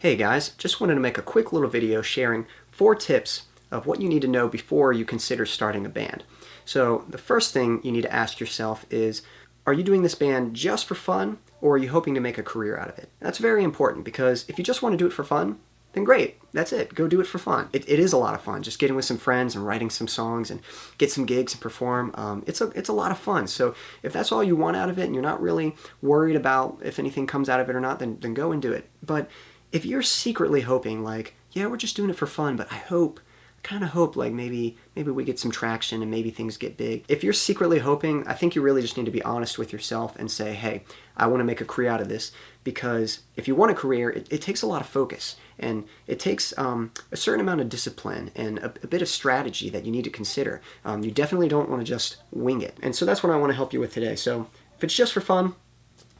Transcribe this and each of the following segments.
Hey guys, just wanted to make a quick little video sharing 4 tips of what you need to know before you consider starting a band. So the first thing you need to ask yourself is, are you doing this band just for fun, or are you hoping to make a career out of it? That's very important, because if you just want to do it for fun, then great, that's it, go do it for fun. It is a lot of fun, just getting with some friends and writing some songs and get some gigs and perform. It's a lot of fun. So if that's all you want out of it and you're not really worried about if anything comes out of it or not, then go and do it. But if you're secretly hoping, like, yeah, we're just doing it for fun, but I kind of hope like maybe we get some traction and maybe things get big. If you're secretly hoping, I think you really just need to be honest with yourself and say, hey, I want to make a career out of this, because if you want a career, it takes a lot of focus, and it takes a certain amount of discipline and a bit of strategy that you need to consider. You definitely don't want to just wing it. And so that's what I want to help you with today. So if it's just for fun,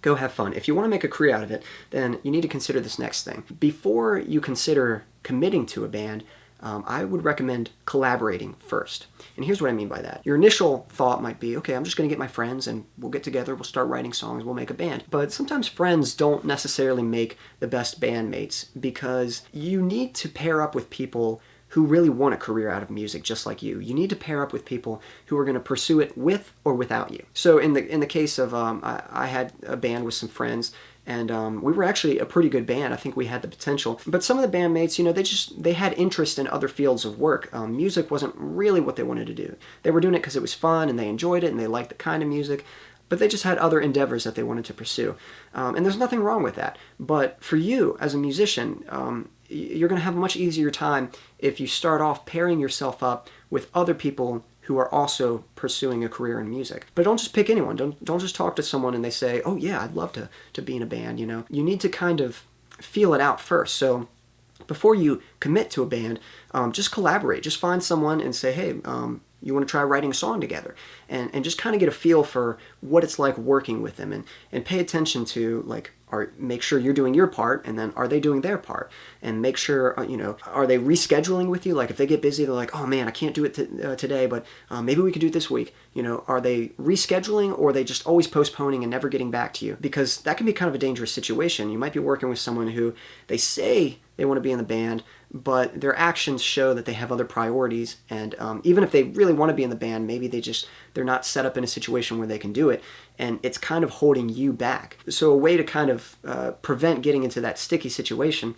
go have fun. If you want to make a career out of it, then you need to consider this next thing. Before you consider committing to a band, I would recommend collaborating first. And here's what I mean by that. Your initial thought might be, okay, I'm just going to get my friends and we'll get together, we'll start writing songs, we'll make a band. But sometimes friends don't necessarily make the best bandmates, because you need to pair up with people who really want a career out of music just like you. You need to pair up with people who are going to pursue it with or without you. So in the case of, I had a band with some friends, and we were actually a pretty good band. I think we had the potential. But some of the bandmates, you know, they had interest in other fields of work. Music wasn't really what they wanted to do. They were doing it because it was fun and they enjoyed it and they liked the kind of music, but they just had other endeavors that they wanted to pursue. And there's nothing wrong with that. But for you as a musician, you're going to have a much easier time if you start off pairing yourself up with other people who are also pursuing a career in music. But don't just pick anyone. Don't just talk to someone and they say, oh yeah, I'd love to be in a band, you know. You need to kind of feel it out first. So before you commit to a band, just collaborate. Just find someone and say, hey, you want to try writing a song together, and just kind of get a feel for what it's like working with them, and pay attention to, like, make sure you're doing your part, and then are they doing their part, and make sure, you know, are they rescheduling with you? Like if they get busy, they're like, oh man, I can't do it today, but maybe we could do it this week. You know, are they rescheduling, or are they just always postponing and never getting back to you? Because that can be kind of a dangerous situation. You might be working with someone who they say they want to be in the band, but their actions show that they have other priorities, and even if they really want to be in the band, maybe they're not set up in a situation where they can do it, and it's kind of holding you back. So a way to kind of prevent getting into that sticky situation,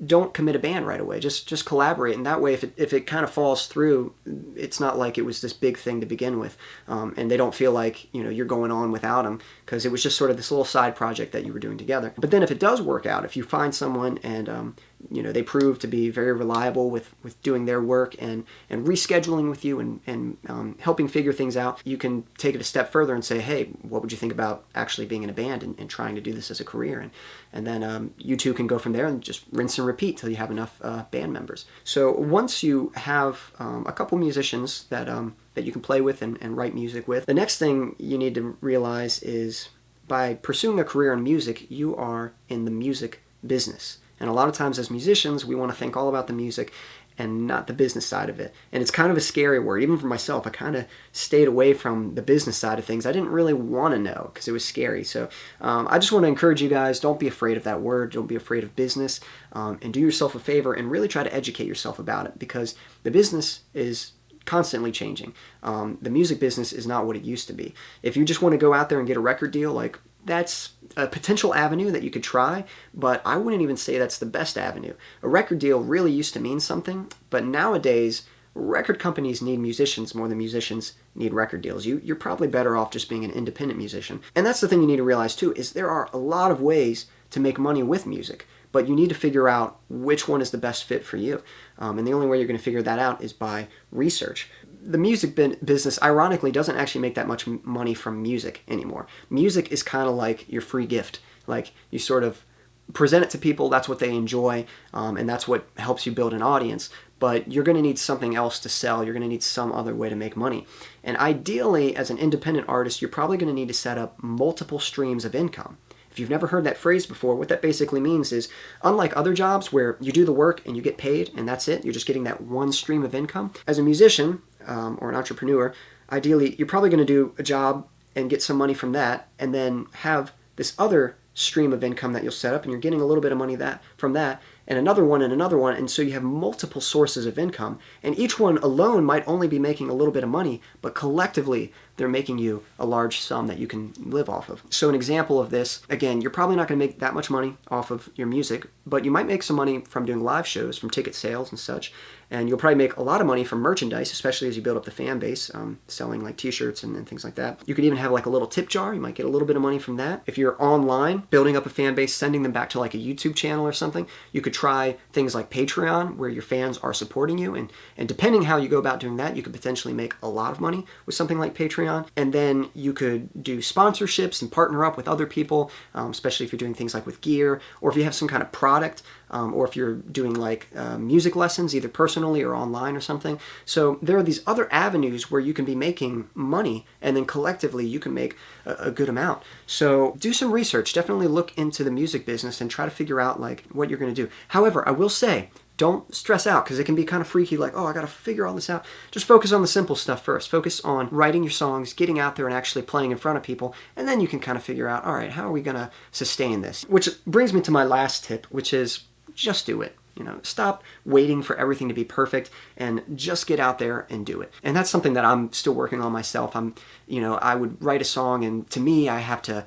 don't commit a band right away. Just collaborate, and that way if it kind of falls through, it's not like it was this big thing to begin with, and they don't feel like, you know, you're going on without them, because it was just sort of this little side project that you were doing together. But then if it does work out, if you find someone and you know, they prove to be very reliable with doing their work and rescheduling with you and helping figure things out, you can take it a step further and say, hey, what would you think about actually being in a band and trying to do this as a career? And then you two can go from there and just rinse and repeat till you have enough band members. So once you have a couple musicians that you can play with and write music with, the next thing you need to realize is, by pursuing a career in music, you are in the music business. And a lot of times as musicians, we want to think all about the music and not the business side of it. And it's kind of a scary word. Even for myself, I kind of stayed away from the business side of things. I didn't really want to know because it was scary. So I just want to encourage you guys, don't be afraid of that word. Don't be afraid of business. And do yourself a favor and really try to educate yourself about it, because the business is constantly changing. The music business is not what it used to be. If you just want to go out there and get a record deal, like, that's a potential avenue that you could try, but I wouldn't even say that's the best avenue. A record deal really used to mean something, but nowadays record companies need musicians more than musicians need record deals. You're probably better off just being an independent musician. And that's the thing you need to realize too, is there are a lot of ways to make money with music, but you need to figure out which one is the best fit for you. And the only way you're going to figure that out is by research. The music business, ironically, doesn't actually make that much money from music anymore. Music is kind of like your free gift. Like, you sort of present it to people, that's what they enjoy, and that's what helps you build an audience. But you're going to need something else to sell. You're going to need some other way to make money. And ideally, as an independent artist, you're probably going to need to set up multiple streams of income. If you've never heard that phrase before, what that basically means is, unlike other jobs where you do the work and you get paid and that's it, you're just getting that one stream of income, as a musician or an entrepreneur, ideally you're probably going to do a job and get some money from that, and then have this other stream of income that you'll set up, and you're getting a little bit of money from that, and another one, and so you have multiple sources of income, and each one alone might only be making a little bit of money, but collectively they're making you a large sum that you can live off of. So an example of this, again, you're probably not going to make that much money off of your music, but you might make some money from doing live shows, from ticket sales and such, and you'll probably make a lot of money from merchandise, especially as you build up the fan base, selling like t-shirts and things like that. You could even have like a little tip jar. You might get a little bit of money from that. If you're online, building up a fan base, sending them back to like a YouTube channel or something, you could try things like Patreon, where your fans are supporting you, and depending how you go about doing that, you could potentially make a lot of money with something like Patreon. And then you could do sponsorships and partner up with other people, especially if you're doing things like with gear, or if you have some kind of product, or if you're doing like music lessons, either personally or online or something. So there are these other avenues where you can be making money, and then collectively you can make a good amount. So do some research. Definitely look into the music business and try to figure out like what you're going to do. However, I will say, don't stress out, because it can be kind of freaky, like, oh, I got to figure all this out. Just focus on the simple stuff first. Focus on writing your songs, getting out there and actually playing in front of people, and then you can kind of figure out, all right, how are we going to sustain this? Which brings me to my last tip, which is just do it. Stop waiting for everything to be perfect and just get out there and do it. And that's something that I'm still working on myself. I would write a song, and to me, I have to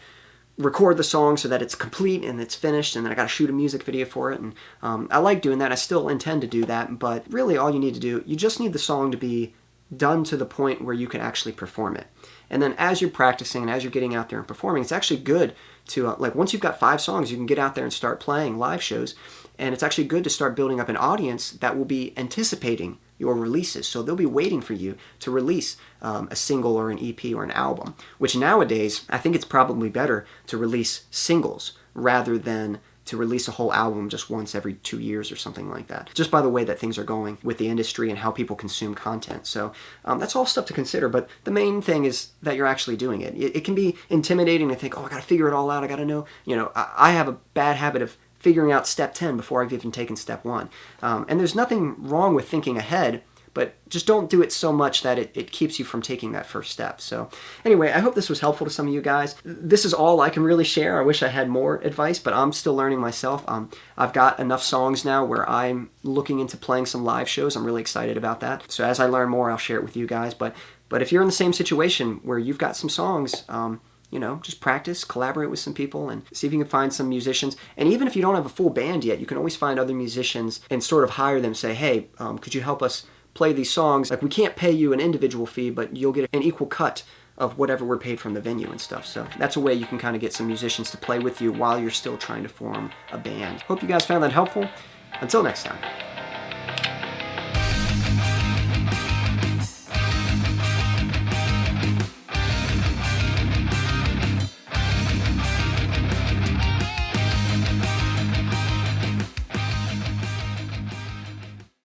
record the song so that it's complete and it's finished, and then I got to shoot a music video for it. And I like doing that. I still intend to do that, but really all you need to do, you just need the song to be done to the point where you can actually perform it. And then as you're practicing and as you're getting out there and performing, it's actually good to, like, once you've got 5 songs, you can get out there and start playing live shows. And it's actually good to start building up an audience that will be anticipating your releases. So they'll be waiting for you to release a single or an EP or an album, which nowadays I think it's probably better to release singles rather than to release a whole album just once every 2 years or something like that, just by the way that things are going with the industry and how people consume content. So that's all stuff to consider, but the main thing is that you're actually doing it. It can be intimidating to think, oh, I got to figure it all out, I got to know. I have a bad habit of figuring out step 10 before I've even taken step 1. And there's nothing wrong with thinking ahead, but just don't do it so much that it keeps you from taking that first step. So anyway, I hope this was helpful to some of you guys. This is all I can really share. I wish I had more advice, but I'm still learning myself. I've got enough songs now where I'm looking into playing some live shows. I'm really excited about that. So as I learn more, I'll share it with you guys. But if you're in the same situation where you've got some songs, just practice, collaborate with some people, and see if you can find some musicians. And even if you don't have a full band yet, you can always find other musicians and sort of hire them, say, hey, could you help us play these songs? Like, we can't pay you an individual fee, but you'll get an equal cut of whatever we're paid from the venue and stuff. So that's a way you can kind of get some musicians to play with you while you're still trying to form a band. Hope you guys found that helpful. Until next time.